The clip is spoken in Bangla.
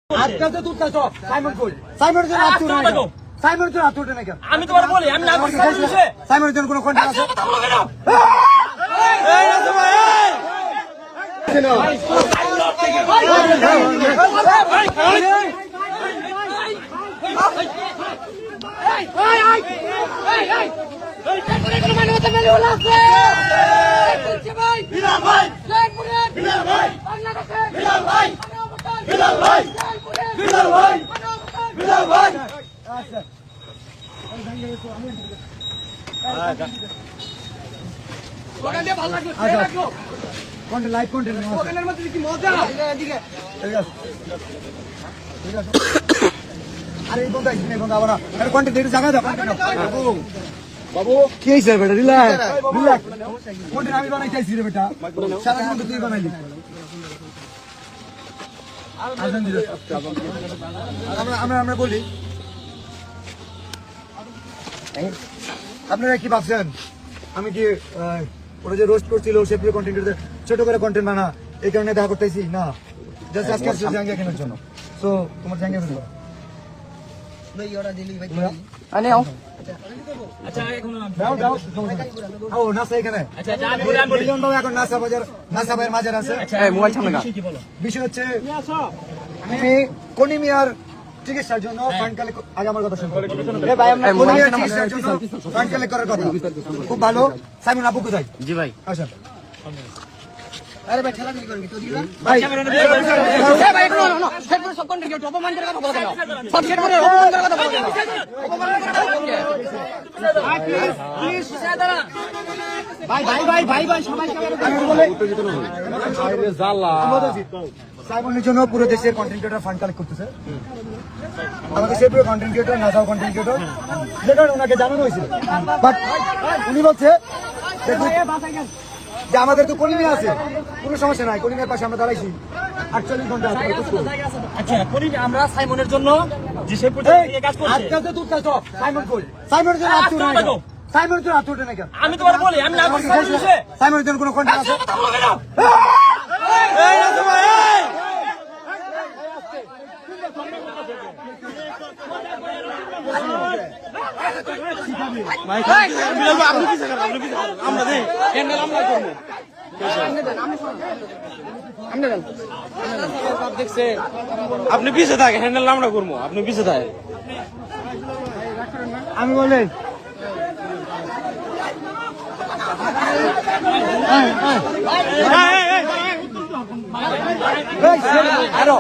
আজকালতে তুলতে তো সাইমন কই সাইমনের জন্য আত্ম না সাইমনের জন্য আত্ম না কেন আমি তোমার বলি আমি না করছি সাইমনের জন্য কোনো কন্টেন্ট আছে এই রাজু ভাই লাইভ কন্টেন্ট কি মজা আরে এই বন্ধু এই বন্ধু আবার কন্টেন্ট একটু জায়গা দাও বাবু কি হইছে বেটা রিল্যাক্স রিল্যাক্স কন্টেন্ট আমি বানাইতেছি রে বেটা সারা কন্টেন্ট তুই বানাইলি আমরা বলি আপনারা কি ভাবছেন আমি কি ওরা যে রোস্ট করছিল সে প্রিয় কন্টেন্ট ছোট করে কন্টেন্ট বানা এই কারণে দেখা করতেছি না জাস্ট আজকে জাঙ্গিয়া কেনার জন্য সো তোমার জাঙ্গিয়া ফেলবো আচ্ছা এখন ও নাসা এখানে আচ্ছা মিলিয়ন বাবু এখন নাসা বাজার নাসা ভাইয়ের মাঝে আছে মোবাইল সামনে বিষয় হচ্ছে আমি কনিমিয়ার চিকিৎসার জন্য ফান্ড কালেক্ট আগে আমার কথা শুনুন কনিমিয়ার চিকিৎসার জন্য ফান্ড কালেক্ট করার কথা খুব ভালো সাইমন আপু কোথায় জি ভাই আচ্ছা আরে ভাই খেলা করবি তো দিবা ভাই ভাই নো সেটপুরে সব কন্টেন্ট কেউ অপমান করে কথা বলো কেন সব সেটপুরে অপমান করে কথা বলো কেন অপমান করে কথা বলো কেন ভাই প্লিজ ভাই সবাই আরে জালা সাইমনের জন্য পুরো দেশের কন্টেন্ট ক্রিয়েটর ফান্ড কালেক্ট করতেছে আমাদের সেই পুরো কন্টেন্ট ক্রিয়েটর নাসাও কন্টেন্ট ক্রিয়েটর যেটা ওনাকে জানানো হয়েছিল বাট উনি বলছে যে আমাদের তো কলিমিয়া আছে কোনো সমস্যা নাই কলিমিয়ার পাশে আমরা দাঁড়াইছি 48 ঘন্টা আচ্ছা আমরা সাইমনের জন্য যে সে প্রজেক্ট কাজ করছি আজকালতে তুলতে তো সাইমন কই সাইমনের জন্য আত্ম না সাইমনের জন্য আত্ম না কেন আমি তোমার বলি আমি না করছি সাইমনের জন্য কোনো কন্টেন্ট আছে এই রাজু ভাই আপনি পিছে থাকে হ্যান্ডেল আমরা করবো আপনি পিছে থাকে আমি বলেন আরো